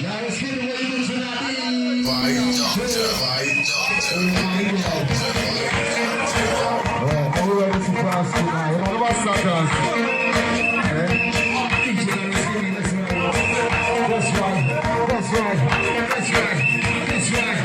Larex Kimi, what you do tonight? Are we ready for class tonight? You know what's that class? That's right, that's right, that's right, that's right.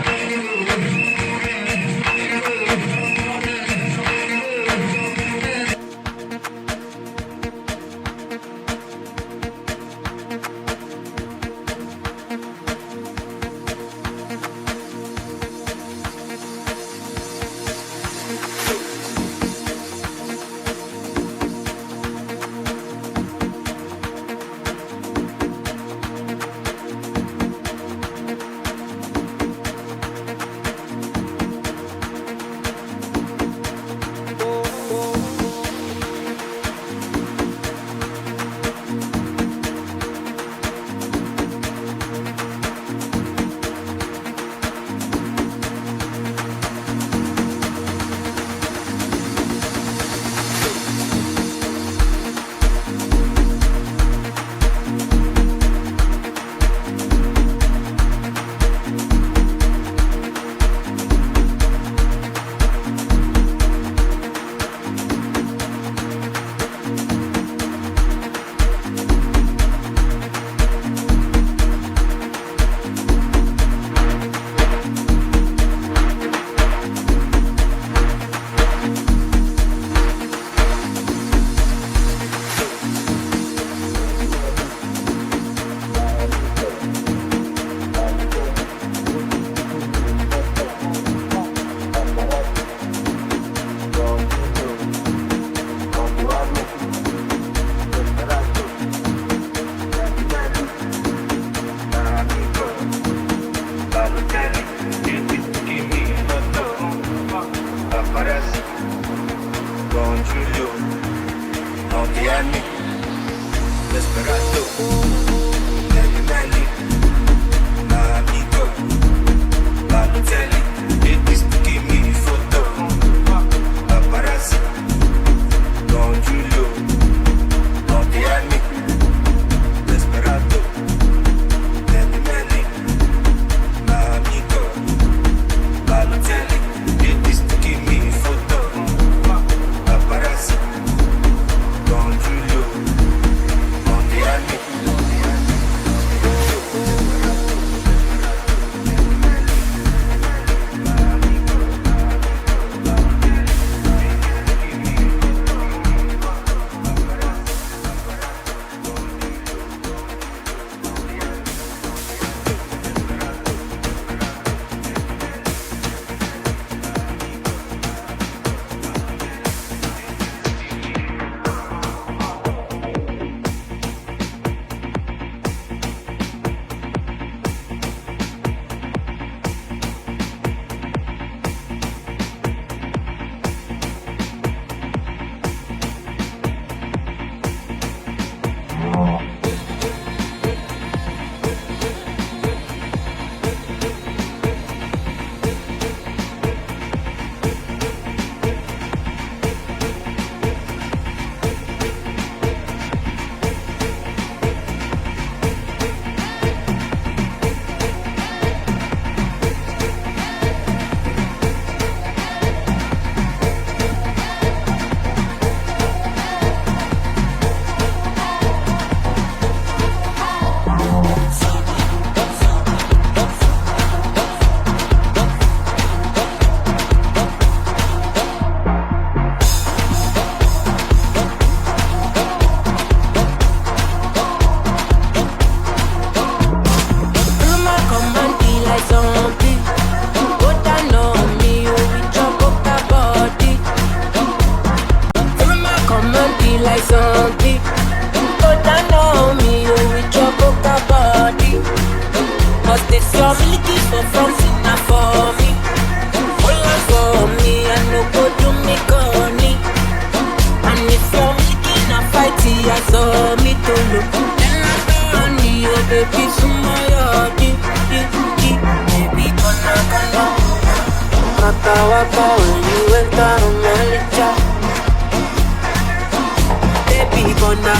Baby, gonna,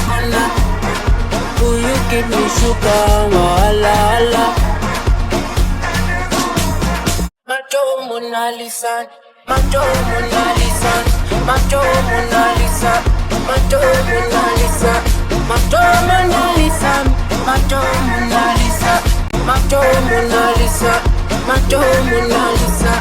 who you give me sugar, wala wala. Macho Mona Lisa, Macho Mona Lisa, Macho Mona Lisa, Macho Mona Lisa, Macho Mona Lisa, Macho Mona Lisa, Macho Mona Lisa, Macho Mona Lisa.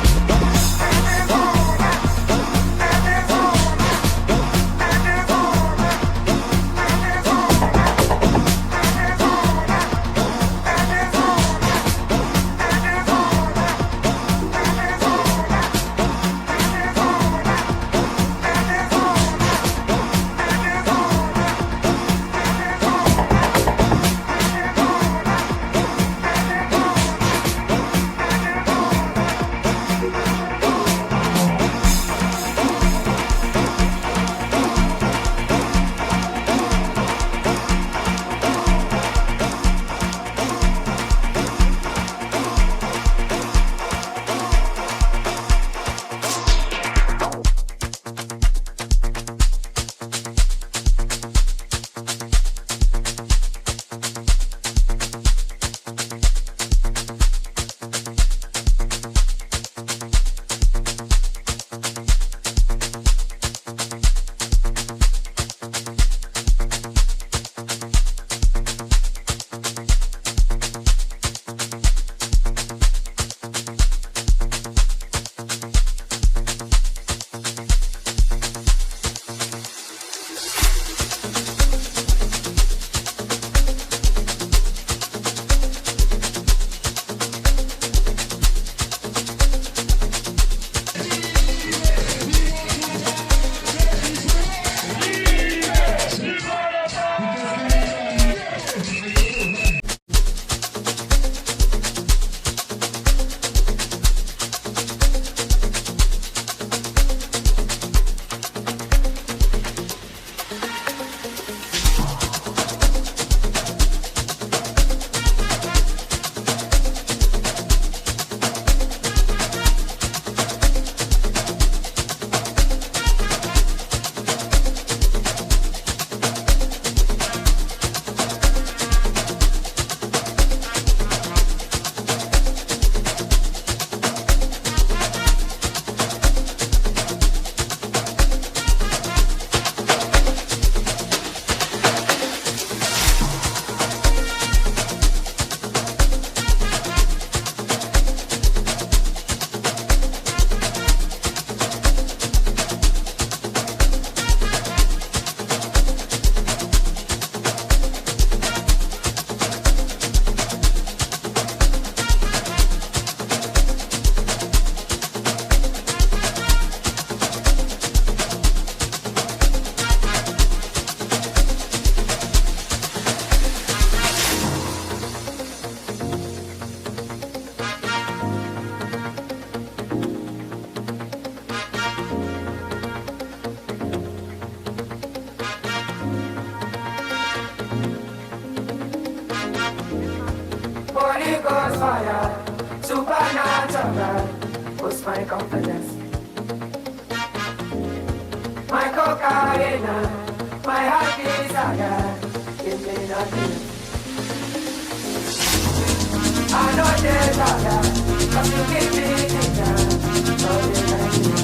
Ghost fire, supernatural, boost my confidence. My cocaine, my heart desire, give me nothing. I know desire, cause you give me danger, nothing like you.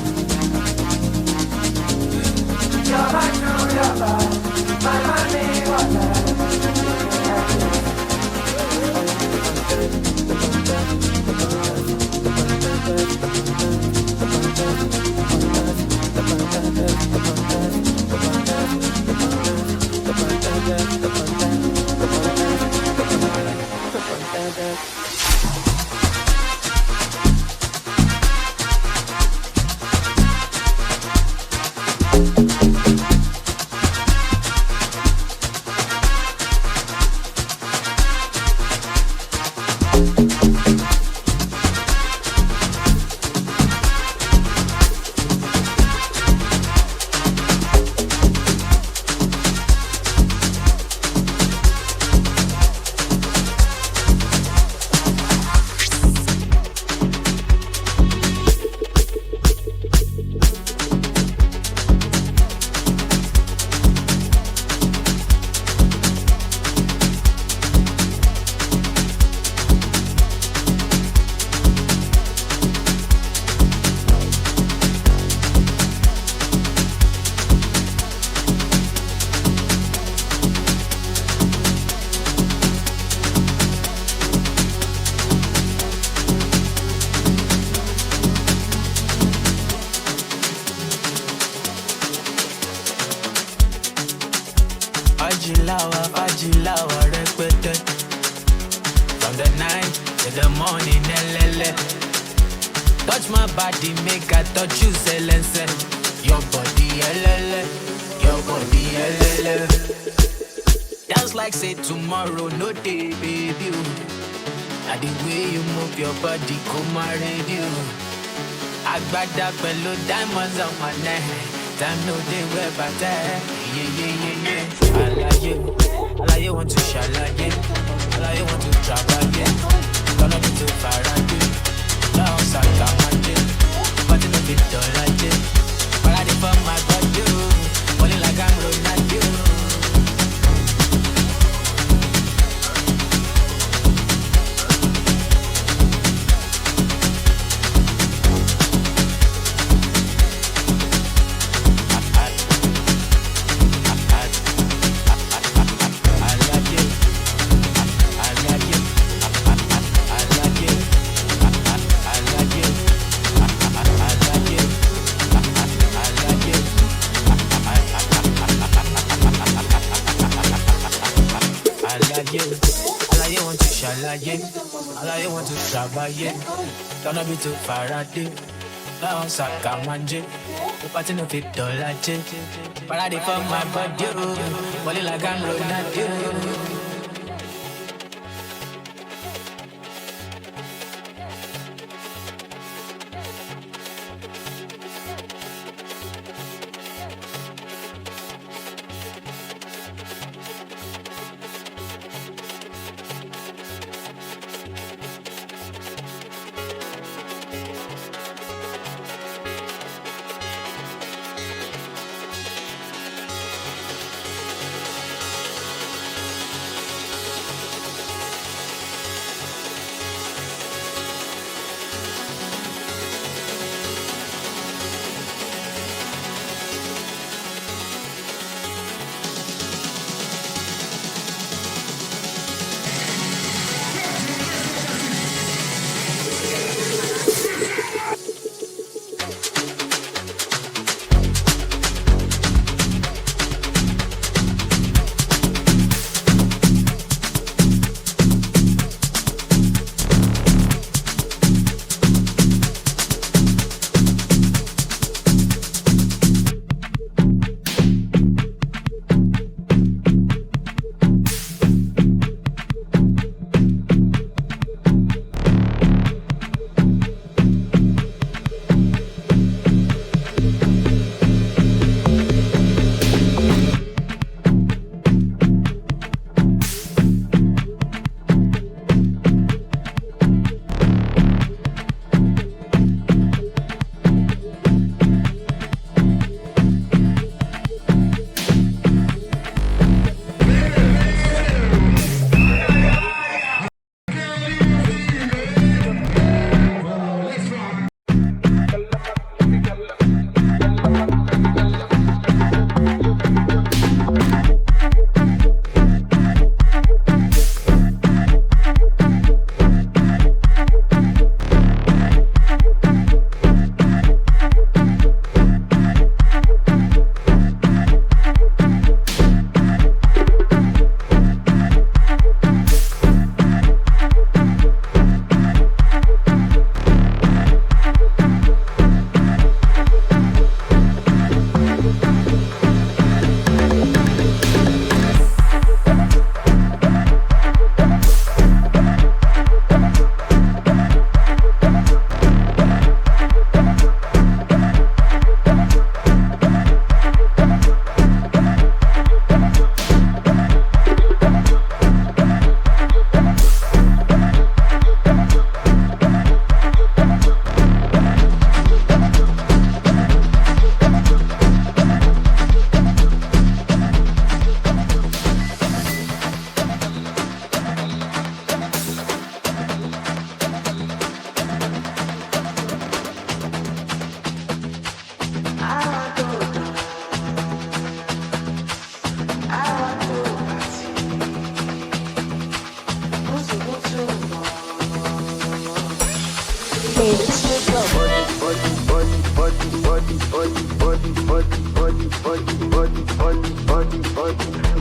You're my true lover, my honey water. flower repeated. From the night to the morning, LL. Touch my body, make I touch you, silence. Your body, LL. Your body, LL. Dance like say tomorrow, no day, baby. And the way you move your body, come my radio. I got that pẹ̀lú diamonds on my neck. Time no day wear better. Yeah. Alaye want to shalaye. Alaye want to travaye. Gonna be too far away. Now Saka manje. But no fit dolaje. But I did for my body. Only like I'm Ronaldo. Alaye want to shalaye, alaye want to travaye. Gonna be too far away. Now Saka manje. The party no fit dolaje. But I did for my body. Only like I'm Ronaldo.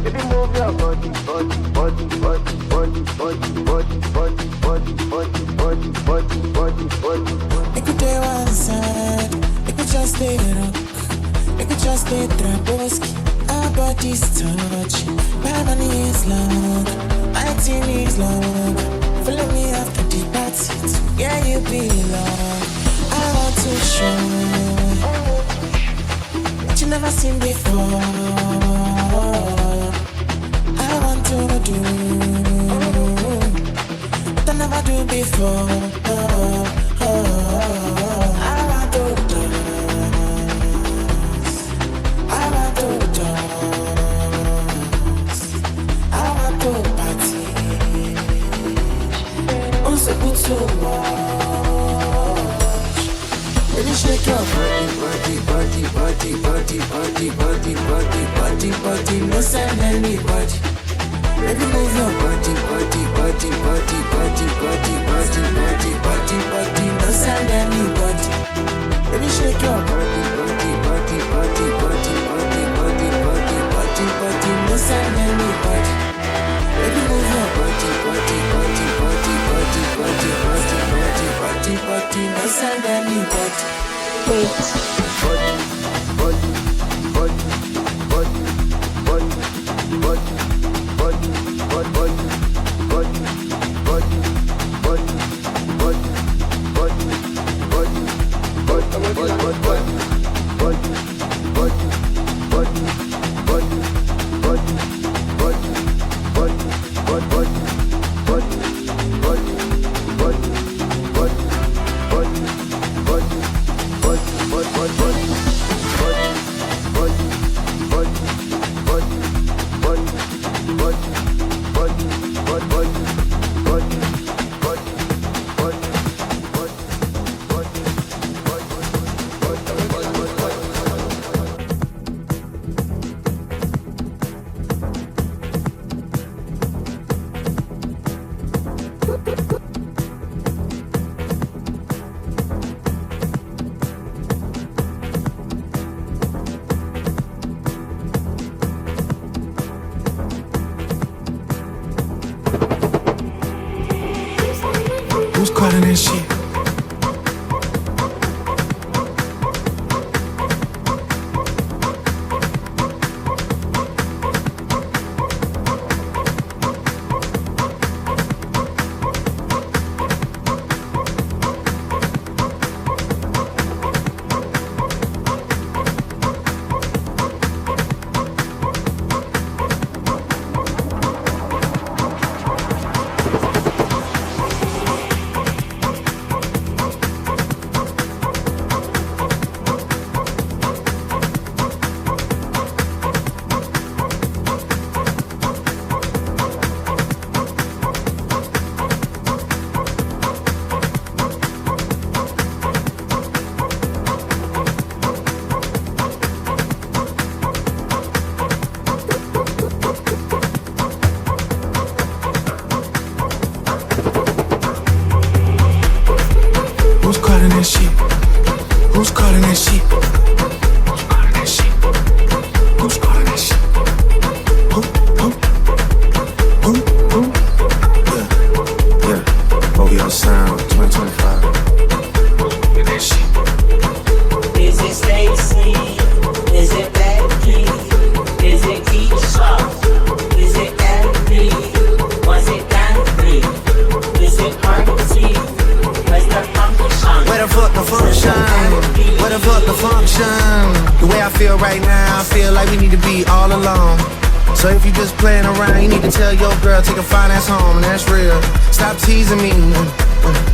Baby, move your body, body, body. It could stay one side, it could just stay rock, it could just stay Traboski. Our bodies touch, my money is long, my team is long. Follow me after the party, yeah you belong. I want to show what you never seen before. I want to do what I never do before. So baby, shake your body, no send anybody. Baby, move your body, no send anybody. Baby, shake your body, no send anybody. Baby, move your body, no send anybody. Who's calling that shit? Who's calling that shit? Who's calling that shit? Who's calling that shit? Who? Yeah. OVO Sound 2025. That shit. Is it Stacy? Is it Becky? Is it Keisha? Is it Andy? Was it Danny? Is it Artie? Where's the function? Where the fuck the function? Where the fuck the function? The way I feel right now, I feel like we need to be all alone. So if you just playing around, you need to tell your girl, take a fine ass home, and that's real. Stop teasing me.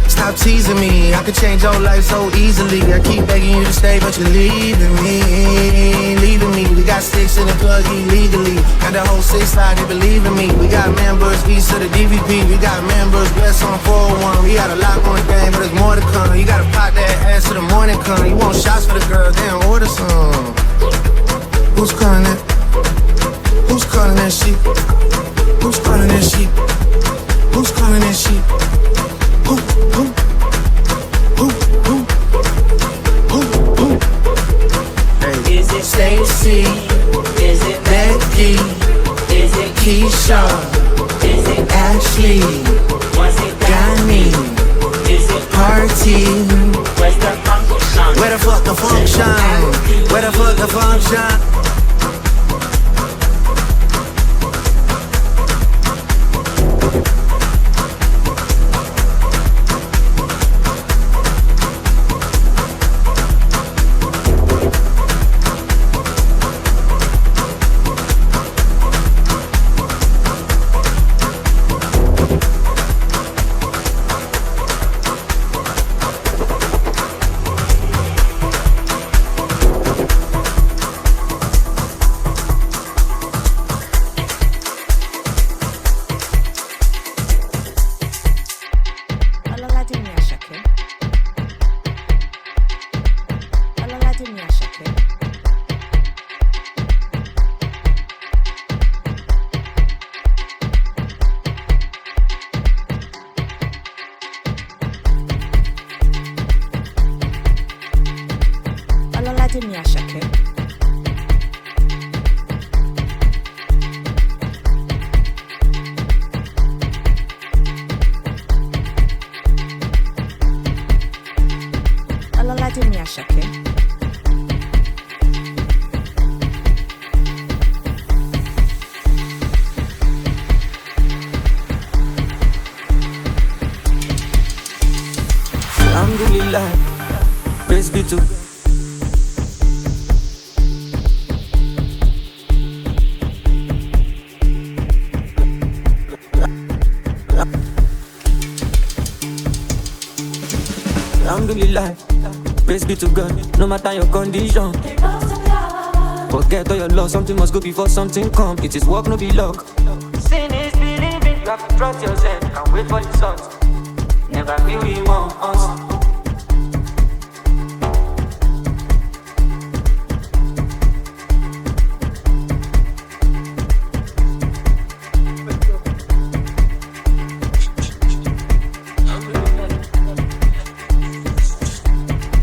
Stop teasing me. I could change your life so easily. I keep begging you to stay, but you're leaving me. Leaving me. We got sticks in the plug illegally. Got the whole 6 side, they believe in me. We got members east of the DVP. We got members west on 401. We got a lot on the game, but there's more to come. You gotta pop that ass till the morning come. You want shots for the girls, then order some. Who's calling that? Who's calling that shit? Who's calling that shit? Who's calling that shit? Who? Hey. Is it Stacy? Is it Becky? Is it Keisha? Ashley, Was it Danny, Is it Party. Where's the function? Where the fuck the function? Where the fuck the function? Alhamdulillah, praise be to Alhamdulillah, praise be to God, no matter your condition. Forget all your loss, something must go before something come. It is work, no be luck. Sin is believing, you have to trust yourself and wait for the result. Never feel we want us.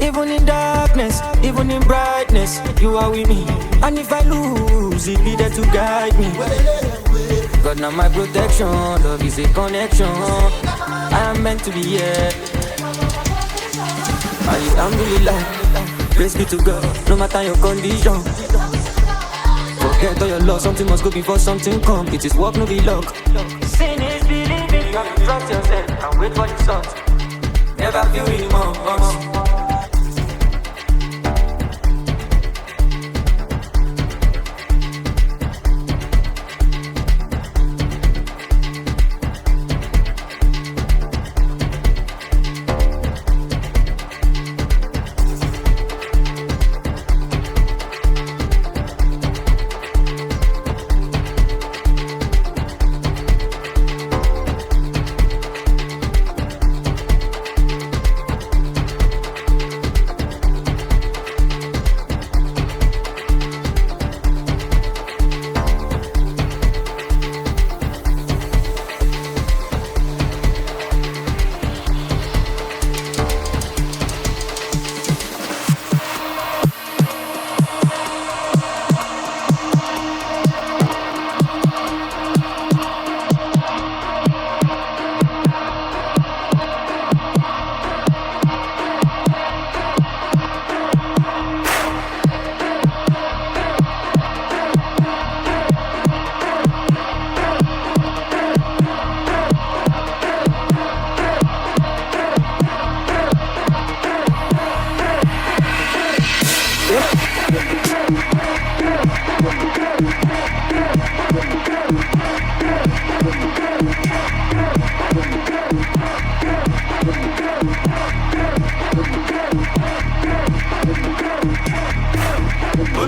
Even in darkness, even in brightness, you are with me. And if I lose, it be there to guide me. God, now my protection, love is a connection. I am meant to be here. Alhamdulillah, praise be to God, no matter your condition. Forget all your loss, something must go before something come. It is work, no be luck. Sin is believing, you have to trust yourself and wait for the result. Never feel anymore.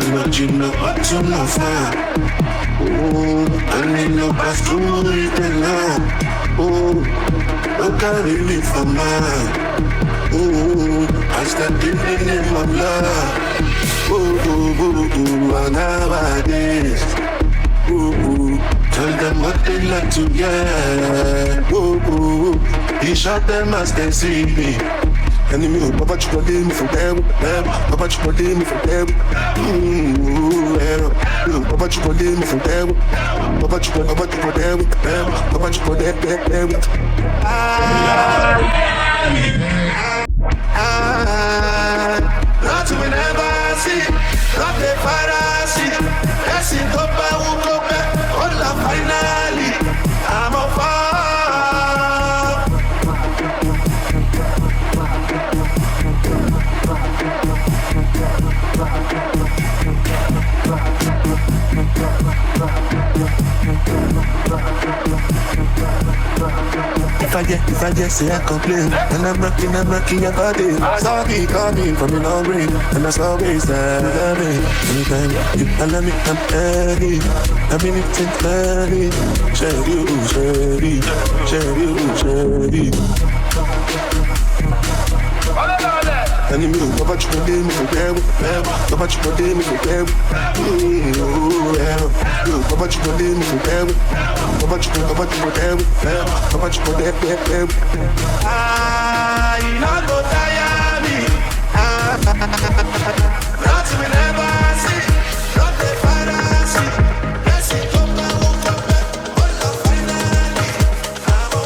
Imagine no hot on no fire. I need no bathroom with the lamp. No carry me for mine. I stand in the name of love. And nowadays, tell them what they like to get. He shot them as they see me. Enemy, Papa Chipoli, me from there, Papa Chipoli, me from there. Papa Chipoli, me from there. Papa Chipoli, Papa Chipoli, Papa Chipoli, not to never see, not the fantasy. Let's see, go back, all finally. I'm a fire. If I just say I complain, and I'm rocking your body. Sorry, coming from the long range, and that's always that you love me. Anytime you allow me, I'm early. I'm in it early. Share you. Enemy, Papa Chipoli, me from there. Papa Chipoli, me from there. Papa Chipoli, me from there. Papa Chipoli, you not go tire me. Not to never see, not the fantasy. Let's see, come back, all the finally. I'm a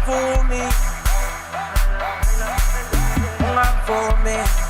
fool me. Not for me.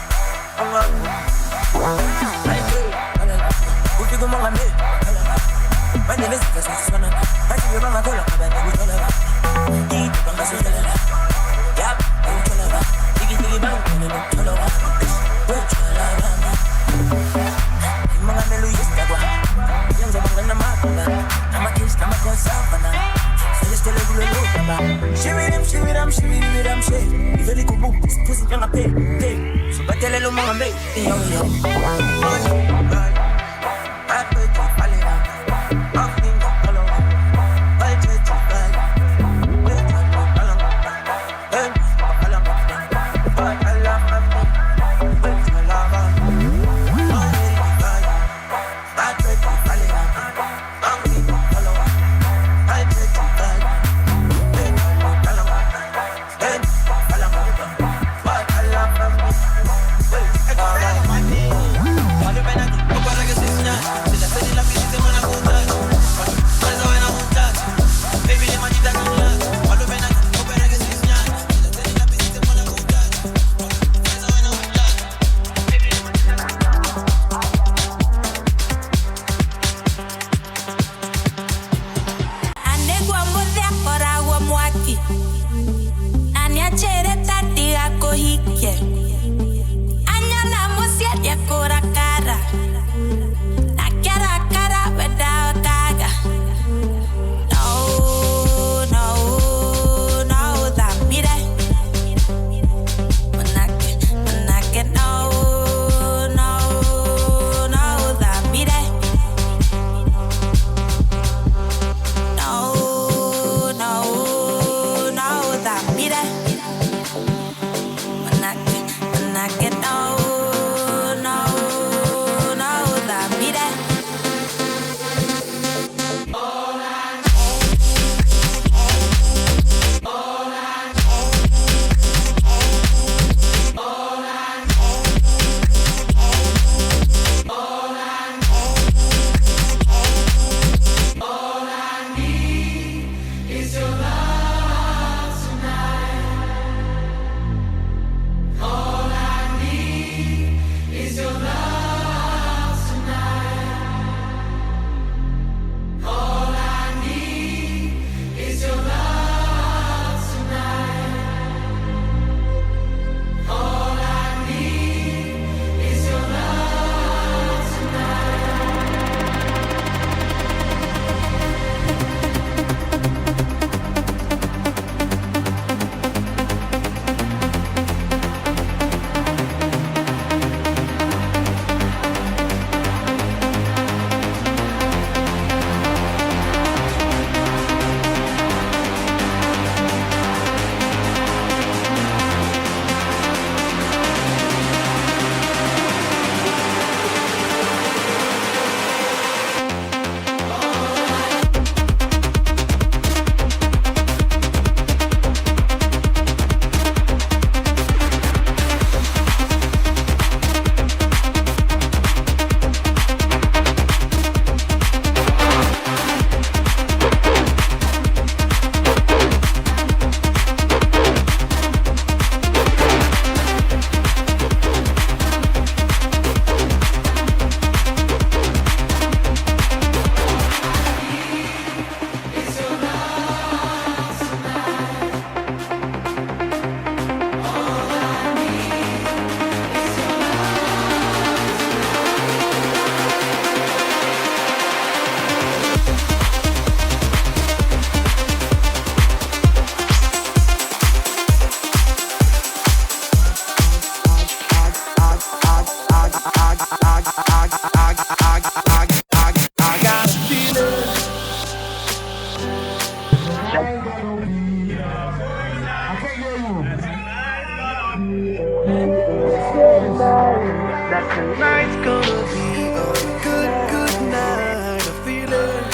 Tonight's gonna be a good, good night. I feel it.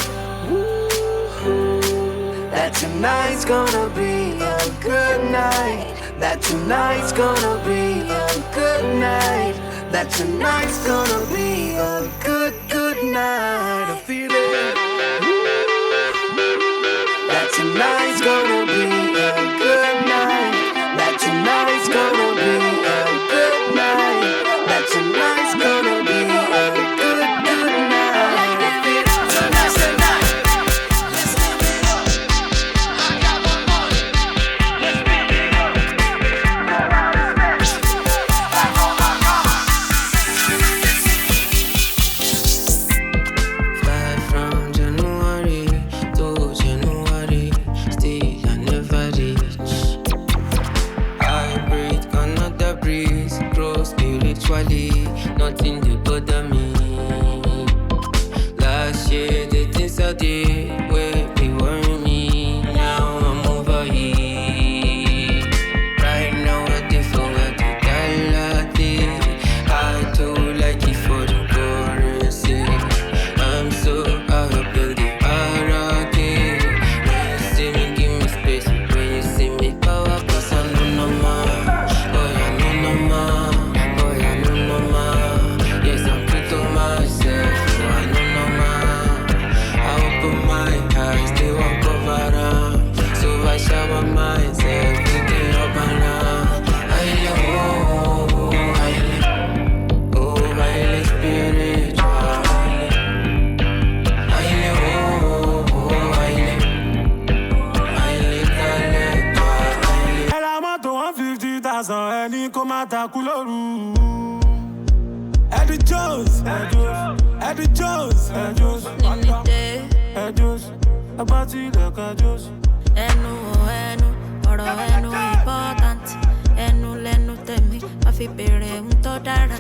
That tonight's gonna be a good night. That tonight's gonna be a good night. That tonight's gonna be a good, good night. I feel it. That tonight's gonna be a ní kó má takú lóru. Eddie Jones, Eddie Jones, ẹgbẹ́ tí ilẹ̀kẹ̀ Jones. Ẹnu ọ̀rọ̀ ẹnu important. Ẹnu lẹ́nu tẹ̀mí, má fi bèrè ohun tó dára.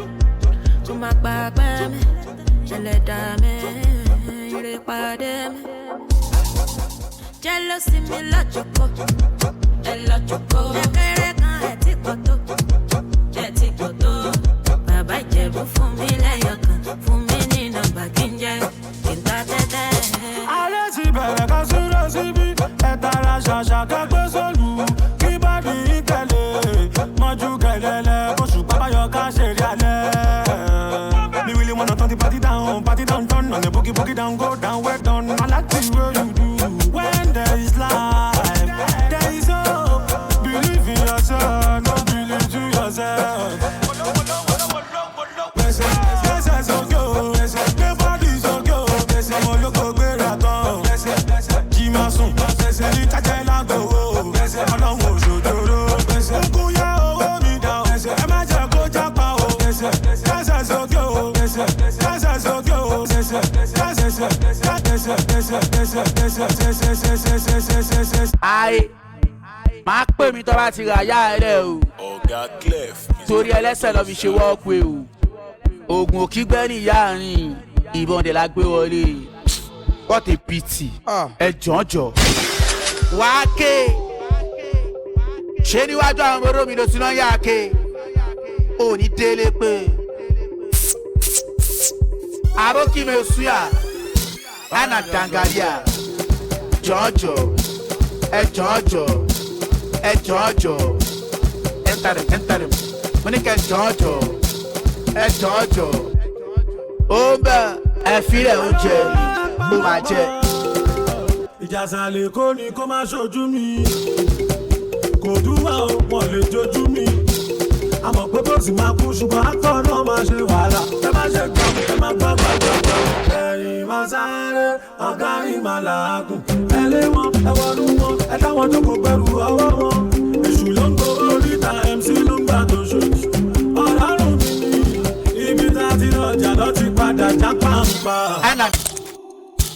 Kó má gbàgbé mi, ẹlẹ́dà mi, ire pàdé mi. Jealousy mi lọ́jọ́kọ́, ẹ lọ́jọ́kọ́. Ẹ̀kẹ́rẹ́ kan ẹ̀ tí kò tó, ẹ̀ tí kò tó. Bàbá Ìjẹ̀bú fún mi lẹ́yọ̀kan, fún mi ní nọ́mbà kí n jẹ́ kí n ta tẹ́tẹ́. Alẹ́ ti bẹ̀rẹ̀ ká súré síbí, ẹ tara ṣàṣà kẹ́gbẹ́ sólù. Kí bá di ìkẹlẹ̀, mọ́jú kẹlẹ́lẹ́, kóṣù pápáyọ ká ṣeré alẹ́. Me really wanna turn the party down, turn. On the boogie down, go down, well done. I like the way you do. When there is life, there is hope. Believe in yourself, don't believe to yourself. Yes, so go. The body's so go. Ọmọ olóko gbéra tán. Jí máa sùn, ní chájẹ́ lágbo. Ọlọ́run òṣòjòrò. Ogun yá owó mi dá o. Ẹ má jẹ́ kó jápa o. Yes, so go. Aye, máa pè mí tó bá ti rà yá ẹ lẹ o. Ọ̀gá Clef. Torí ẹlẹ́sẹ̀ lọ fi ṣe wọ́ọ̀pù o. Oògùn òkígbẹ́ ní ìyá àárín ìbọn dẹ̀ la gbé wọlé. What a pity. Ẹ jọ̀ọ́jọ̀. Wàá ké. Ṣé níwájú àwọn ọmọ mi ló ti náà yá ké? Ò ní délé pé. Aboki me suya. Ana dangaria. Jọ̀ọ́jọ̀. Ẹ jọ̀ọ́jọ̀. Ẹ jọ̀ọ́jọ̀. Enter him. Mo ní kẹ́ jọ̀ọ́jọ̀. Ẹ jọ̀ọ́jọ̀. Ó ń bẹ̀ ẹ filẹ̀ oúnjẹ mo máa jẹ. Ìjàsàlẹ̀ kò ní kó má ṣojú mi. Kò dúró wọn lè jojú mi. Àmọ́ pé bó sì máa kú ṣùgbọ́n akọ́ náà máa ṣe wàhálà. Ẹ má ṣe gbọ́, ẹ má gbọ́. Ẹ̀yìn máa sáré, ọ̀gá rí máa làágùn. Ẹ lé wọn, ẹ wọnú wọn, ẹ dáwọn jókòó pẹ̀lú ọwọ́ wọn. Èṣù ló ń gbowó oríta, MC ló ń gbà tó ṣojú. Ọlọ́run mi ní ibi tá a ti lọ́jà lọ́ ti padà já pàǹpà.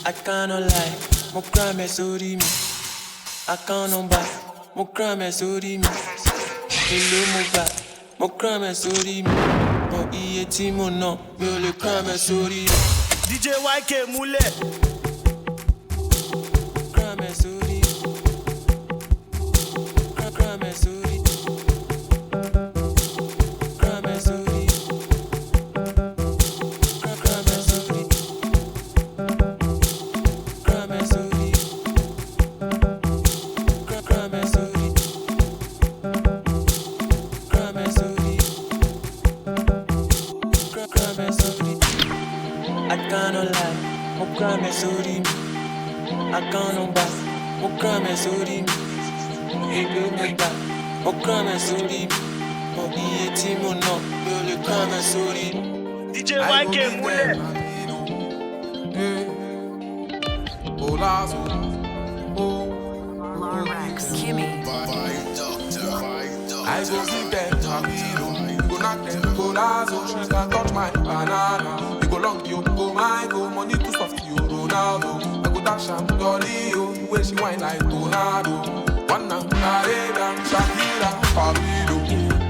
I cannot lie, mo crime ẹ sórí mi. I cannot buy, mo crime ẹ sórí mi. Èló mo gbà, mo crime ẹ sórí mi. Mọ iye tí mo ná, mi ò lè crime ẹ sórí mi. DJ YK múlẹ̀. Crime ẹ sórí mi. Crime ẹ sórí mi. Crime ẹ sórí mi. Crime ẹ sórí mi. Crime ẹ sórí mi. Crime ẹ sórí mi. Crime ẹ sórí mi. Crime ẹ sórí mi. I cannot lie, mo crime ẹ sórí mi. I cannot buy, mo crime ẹ sórí mi. Èló mo gbà, mo crime ẹ sórí mi. Mọ iye tí mo ná, mi ò lè crime ẹ sórí mi. DJ YK múlẹ̀. Larex Kimi. I go give them Jamilo, go knock them, go lazo. She can touch my banana. You go long, you go my go. Money too soft, you Ronaldo. I go dash and dolly, you the way she whine like tornado. One now, Arabian, Shakira, Pablo.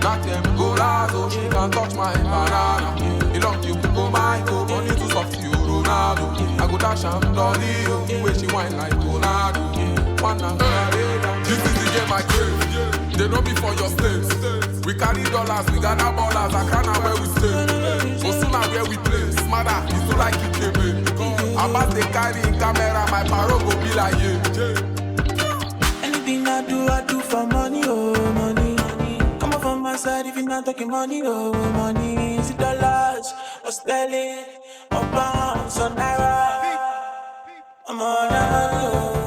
Knock them, go lazo. She can touch my banana. You long, you go my go. Money too soft, you Ronaldo. I go dash and dolly, you the way she whine like tornado. One now, Arabian. This is the game I crave. They know me for your states. We carry dollars, we gather ballers. I can't know where we stay. So soon as where we play, smarter, it's so like it came. About they carry in camera, my paro go be like yeah. Anything I do for money, oh money. Come on from my side if you're not talking money, oh money. Is it dollars, or sterling, or pounds, or naira? I'm on oh.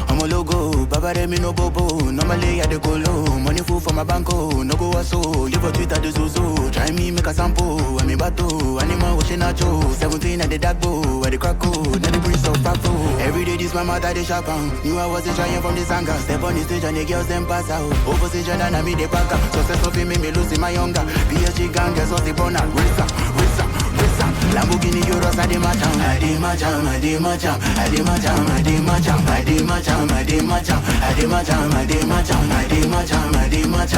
I'm a logo, Baba de me no bobo. Normally I dey go low. Money full for my banko, no go aso. Live for Twitter the zozo. Try me make a sample. I'm in battle, animal washing nacho. 17 at the dark bow, at the crack code, now the breeze of Paco. Every day this this my mother they shop on. Knew I wasn't trying from this anger. Step on the stage and the girls them pass out. Opposition and I me they pack up. Success of me losing my younger. PSG gang guess what's the bonus. Risa. Lamborghini Euros I dey match am. I dey match am. I dey match am. I dey match am. I dey match am. I dey match am. I dey match am. I dey match am. I dey match am. I dey match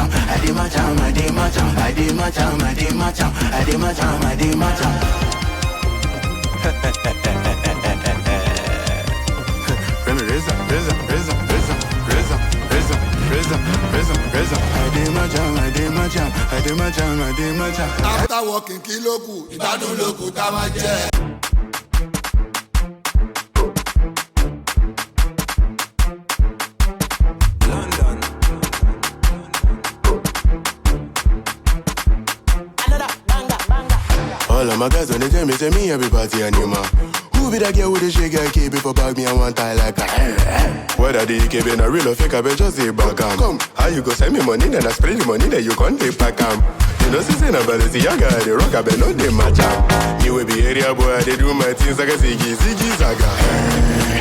am. I dey match am. I dey match am. I dey match am. I dey match am. I dey match am. I dey match am. I dey match am. After walking kiloku, ìgbádùn lókù tá máa jẹ. All of my guys when they tell me, say me everybody animal. Who be that girl with the shake and keep it for bag me and one tie like a whether the EKB na real or fake, I bet just say back come, how you go send me money, then I spray the money, then you can't take back You know, see, na balance, young guy, the rock, I bet no they match Me will be area boy, they do my things like a ziggy zaga.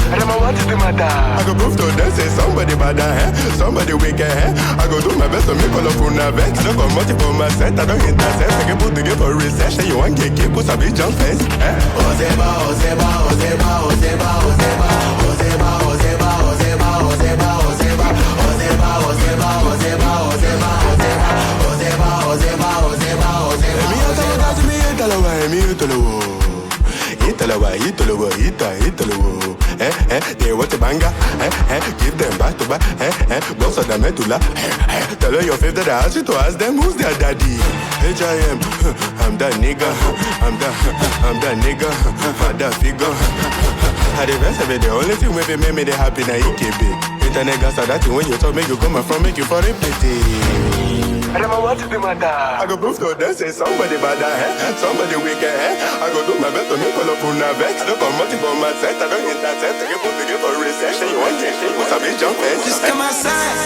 I don't know what is the matter. I go prove to them, say somebody bad, somebody wicked, I go do my best to make all of you vex. I don't come multiple my set, I don't intercept. I can put together for recession, you want get put a big jump fence. Ozeba. They want a banger, give them back to back, boss of the medulla. Tell her your favorite, I ask you to ask them who's their daddy. H.I.M. I'm that nigga, I'm that nigga, I'm that figure. I the best of it, the only thing with me they happy na EKB. Internet gas are that thing when you talk, make you come from, make you for a pity. I don't know what to do, matter. I go prove to them, say somebody bad, somebody wicked, I go do my best to make all of you vex. I don't come multiple my set, I don't intercept. I can put together for recession, you want to put a big jump fence. Just come outside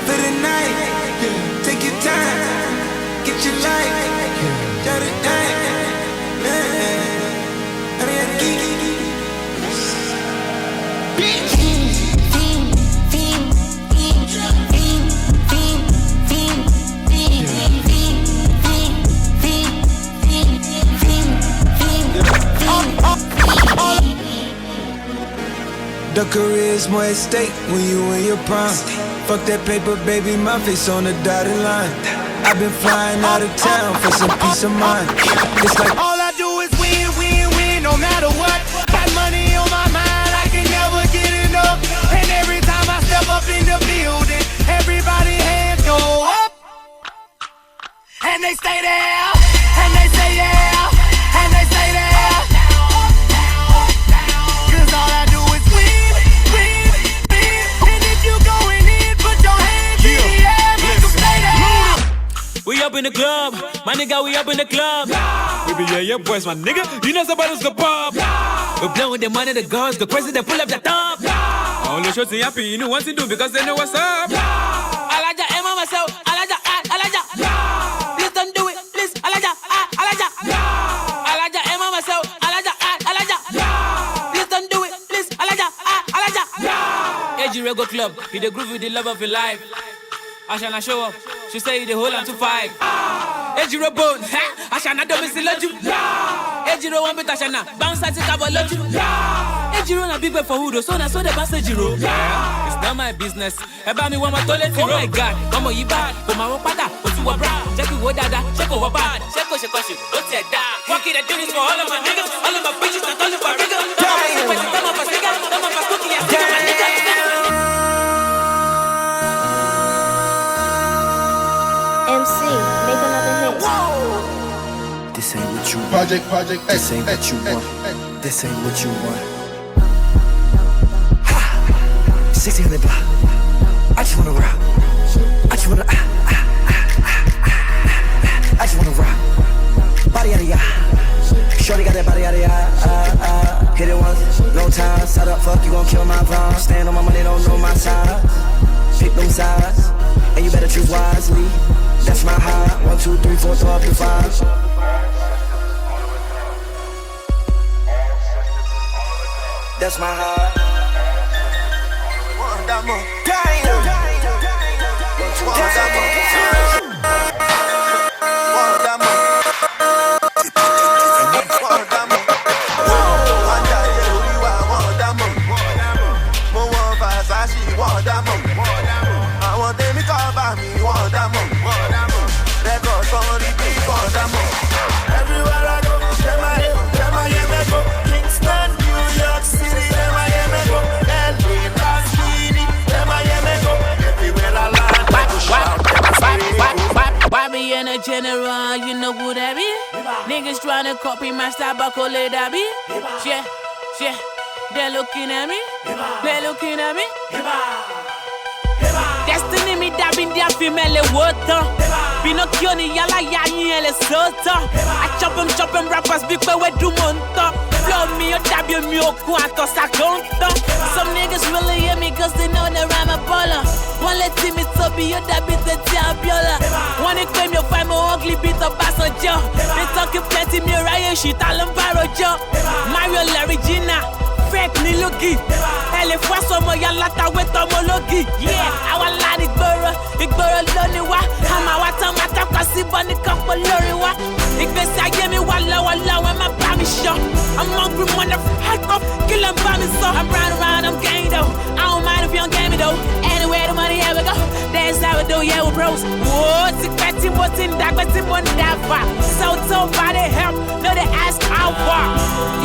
for the night. Take your time, get your life. Got it down. I mean, the career's more at stake when you in your prime. Fuck that paper, baby, my face on the dotted line. I've been flying out of town for some peace of mind. It's like all I do is win, win, win, no matter what. Got money on my mind, I can never get enough. And every time I step up in the building, everybody hands go up. And they stay there, and they say yeah, and they say there. Cause all I do is win, win, win. And if you going in, put your hands in the air, make them stay there. We up in the club, my nigga, we up in the club. We be yeah, boys, my nigga. You know somebody's go pop. We blowing the money, the girls, the crazy, they pull up the top. All the shots ain't happy, you know what to do because they know what's up. Alaja, Emma, myself, Alaja, Alaja. Please don't do it, please, Alaja, Alaja. Alaja, Emma, myself, Alaja, Alaja. Please don't do it, please, Alaja, Alaja. AG Rego Club, he the groove with the love of your life. Ashana show up, she say you the whole and 2-5. Ejiro bone, Ashana don't miss you. Ejiro one bit Ashana, bounce at the cover loju. Ejiro na big for who so na so the bounce Ejiro. It's not my business. Eba me want my toilet. Oh my God, come on you bad, come on pada, what you bra, check you what dada, check what bad, check what you, don't take that. Fuck it, I do this for all of my niggas, all of my bitches, and all of my niggas. Come on, cookie, and my niggas. MC, make another hit. This ain't what you want. Project This ain't what you want. This ain't what you want. Ha! 1600 block. I just wanna rock. I just wanna I just wanna rock. Body out of ya. Shorty got that body out of ya. Hit it once, no time. Side up, fuck, you gon' kill my vibe. Stand on my money, don't know my size. Pick them sides, and you better choose wisely. That's my high. 1, 2, 3, 4, throw up your 5. That's my high. Everywhere I go, them I hear me go. Kingston, New York City, them I hear me go. LA, Las Vegas, them I hear me go. Everywhere I land, I go shout, them I Why be in a general, you know who that be? Niggas tryna copy my style, but call it that be? Yeah, yeah, they're looking at me, they're looking at me. Destiny me dabbing their female water. Pinocchio ni yala yani ele soto. I chop 'em rappers big boy we do monta. Flow me or dab you me oku ato sa conta. Some niggas really hear me cause they know that I'm a baller. One let me to be your dab it the tiabiola. One claim you find my ugly beat up bass on Joe. They talking plenty me Ryan shit all on Barrow Joe. Mario Larry Gina. Fake ni logi. Elle fois somo ya lata we tomologi. Yeah, I want lot igboro loni wa. Ama wa tan mata kasi boni kan po lori wa. Igbesi ayé mi wà lọ́wọ́lọ́wọ́ má bá mi ṣọ́. I'm hungry motherfucker, kill and buy me so. I'm round, I'm gang though. I don't mind if you don't get me though. Anywhere the money here we go. That's how we do, yeah we bros. Whoa, tick tí mo ti ń dàgbẹ́ tí mo ń dàgbà. So body help, no they ask how far.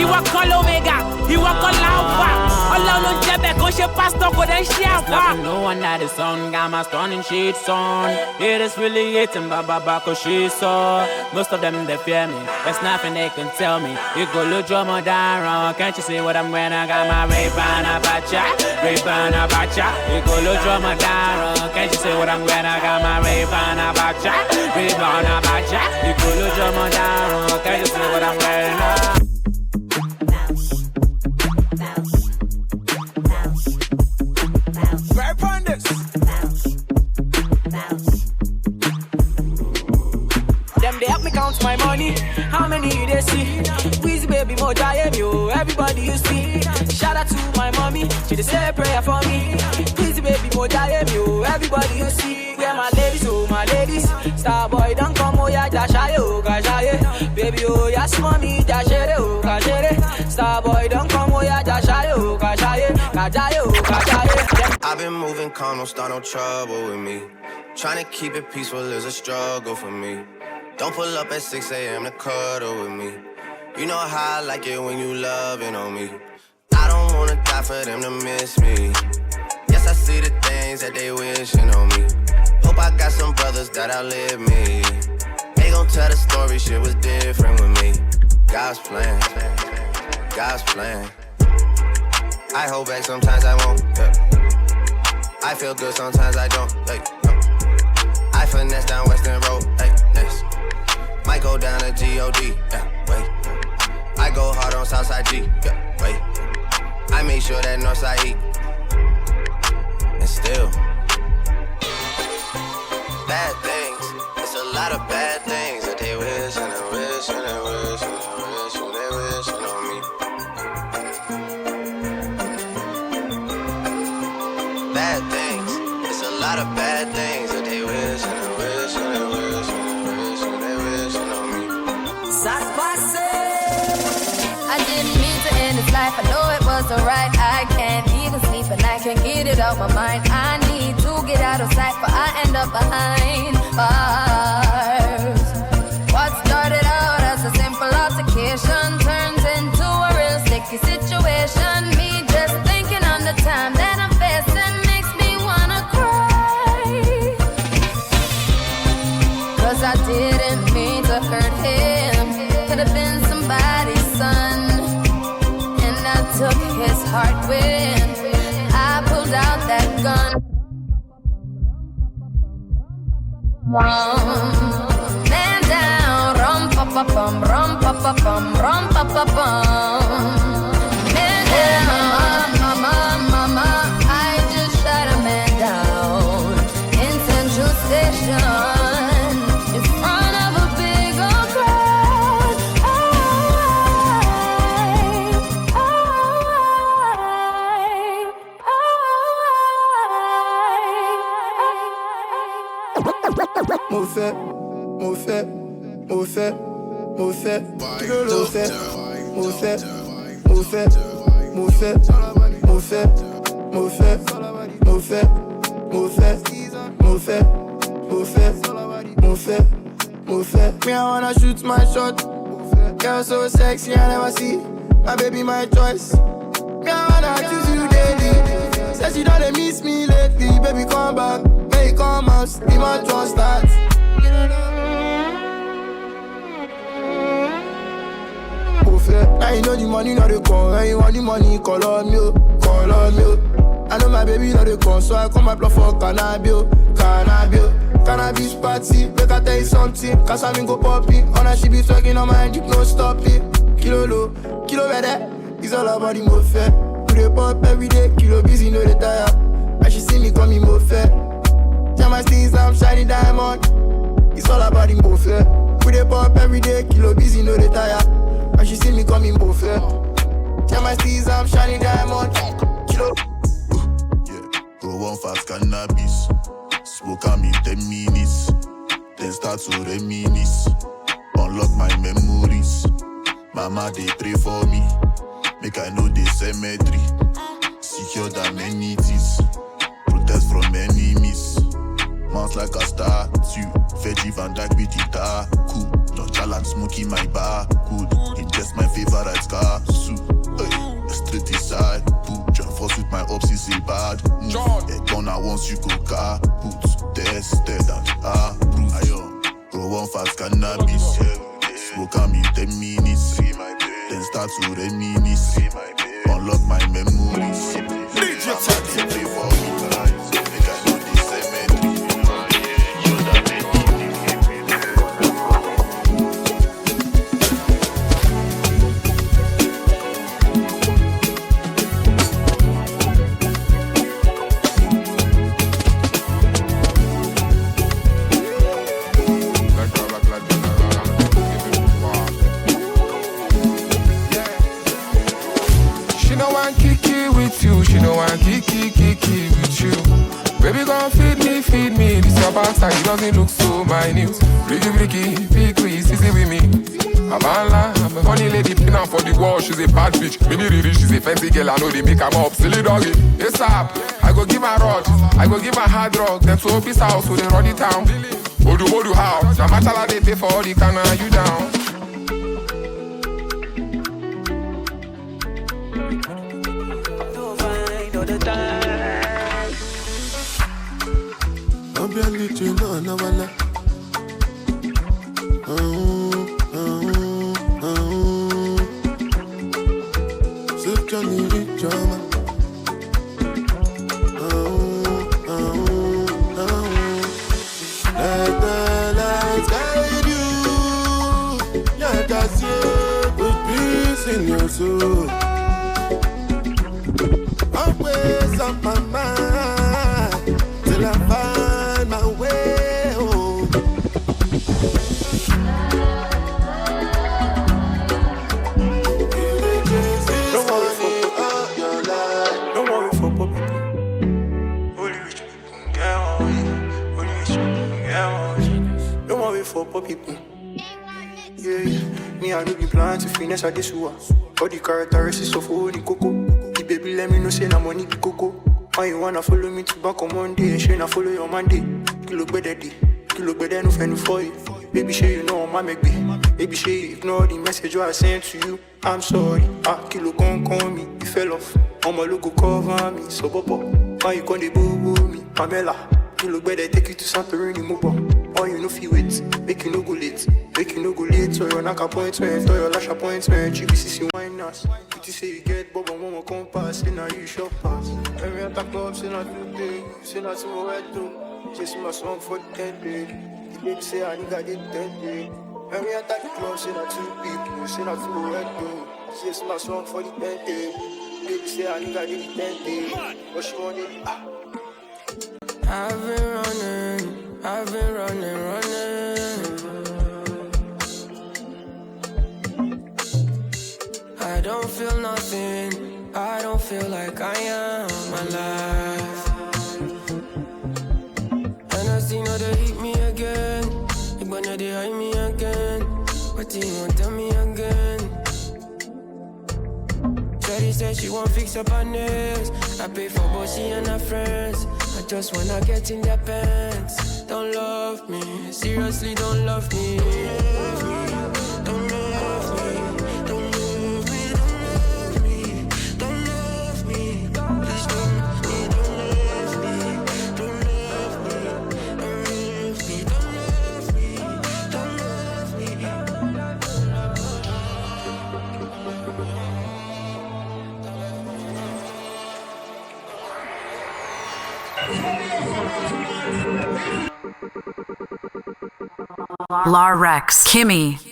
Ìwọ kọ́ l'Omega, ìwọ kọ́ l'Alpha. Ọlọ́run ló ń jẹ́ bẹ́ẹ̀ kó ṣe pásítọ̀ kò dé ṣe àfà. No one that is on, got my stunning sheets on. It is really hating, baba cause she's so. Most of them they fear me, there's nothing they can tell me. You go look drama down, can't you see what I'm wearing? I got my Ray-Ban Abacha. You go look drama down, can't you see what I'm wearing? I got my Ray-Ban Abacha. You go look drama down, can't you see what I'm wearing? They help me count my money. How many you they see? Weezy baby, more giant you. Everybody you see. Shout out to my mommy. She dey say a prayer for me. Weezy baby, more giant you. Everybody you see. Where my ladies, oh my ladies. Star boy don't come, oh yeah, dashaye, oh kashaye. Baby, oh yes, mommy, dashere, oh kashere. Star boy don't come, oh yeah, dashaye, oh kashaye. Kajaye, oh kashaye. I've been moving calm, don't start no trouble with me. Trying to keep it peaceful is a struggle for me. Don't pull up at 6 a.m. to cuddle with me. You know how I like it when you loving on me. I don't wanna die for them to miss me. Yes, I see the things that they wishing on me. Hope I got some brothers that outlive me. They gon' tell the story, shit was different with me. God's plan, God's plan. I hold back, sometimes I won't. Yeah. I feel good, sometimes I don't. Like, no. I finesse down Western Road, like next. Might go down to G.O.D., yeah, wait. I go hard on Southside G, yeah, wait. I make sure that Northside eat. And still, bad things. It's a lot of bad things that they wish and they wish and they wish and they wish and they wish on me. Bad things. It's a lot of bad things that they wish and they wish and they wish and they wish and they wish on me. I didn't mean to end this life. I know it was alright. I can't even sleep and I can't get it out my mind. I need to get out of sight, but I end up behind bars. What started out as a simple altercation turns into a real sticky situation. Me just thinking on the time that I'm facing makes me wanna cry. Cause I didn't mean to hurt him. Could have been somebody's son. And I took his heart when I pulled out that gun. Man down, rum pa pa bum, rum pa pa bum, rum pa pa bum. Man down, mama, I just shot a man down in Central Station in front of a big old crowd. mo fẹ́, mo fẹ́, mo fẹ́, mo fẹ́, kí ló ló fẹ́, mo fẹ́, mo fẹ́, mo fẹ́, mo fẹ́, mo fẹ́, mo fẹ́, mo fẹ́, mo fẹ́, mo fẹ́, mo fẹ́, mo fẹ́. Me, I wanna shoot my shot. Girl so sexy, I never see. My baby, my choice. Me, I wanna choose you daily. Said she don't miss me lately. Baby, come back, make come out. Be my trust start. Now you know the money not the call. When you want the money, call on me, call on me. I know my baby not the call, so I come and plug for cannabis, cannabis. Cannabis party, make I tell you something. Cause I go popping, on her she be talking on my dick, no stop it. Kilo low, kilo better, it's all about the mo fair. We dey pop every day, kilo busy, no dey tire. And she see me coming mo fair. Tell my steez I'm shining diamond. It's all about the mo fair. We dey pop every day, kilo busy, no dey tire. And she see me coming mo fair. Tell my steez I'm shining diamond. Kilo. Go one fast cannabis. Smoke on me 10 minutes. Then start to reminisce. Unlock my memories. Mama, they pray for me. Make I know the cemetery. Secure the amenities. Protest from enemies. Mount like a statue. Veggie Van Dyke with guitar. Cool. Nonchalant smoking my bar. Good. It's just my favorite car. Suit. Straight inside. Join force with my ops is a bad move. A gunner once you go car. Boots. Tested and approved. Roll one fast cannabis. Smoke on me 10 minutes. Then start to reminisce. Unlock my memories. DJ play for me. Make I know the cemetery. She know I'm kiki with you. Baby, gon' feed me. This your backside, it doesn't look so minute. Freaky, big quiz, easy with me. I'm a funny lady, pin out for the wall. She's a bad bitch. Maybe really, she's a fancy girl. I know they make her up. Silly doggy, it's up. I go give her rod, I go give her hard rock. Then to Opie's house, so they run it down. Odu house, the matala they pay for all the canna, you down. I'm barely to know, no one. So Johnny Rich drama. Let the lights guide you. Let us see with peace in your soul. Always on my mind till I find my way home. Don't worry for Bobby. Only rich people get on. Only rich people get on. Don't worry for poor people. Yeah, me I do be plan to finesse at this war. All the characteristics of holy cocoa. The baby let me know say na money be cocoa. Why you wanna follow me to back on Monday and she na follow your Monday? Kilo better no friend for you. Baby say you know my make be. Baby say you ignore the message I sent to you. I'm sorry, kilo gon' call me. You fell off, I'ma logo cover me. So bobo, why you gon' dey boo me? Pamela, kilo better take you to Santorini Mubo. Or you no feel wait, make you no go late. Make you no go late, so your knock appointment, or your lash appointment. GBCC wine us. You say you get Bob and Mama come pass, say now you shop pass. Every other club, say not today, say not tomorrow too. Just my song for the 10th day. The baby say I nigga did 10th day. Every other club, say not two people, say not tomorrow too. Just my song for the 10th day. The baby say I nigga did 10th day. What she want it? I've been running. I don't feel nothing. I don't feel like I am alive. And I see no they hit me again. said she won't fix up her nails. I pay for both she and her friends. I just wanna get in their pants. Don't love me, seriously don't love me. Don't love me, don't love me, don't love me, don't love me. Please don't love me, don't love me, don't love me, don't love me, don't love me, don't Larex Kimi.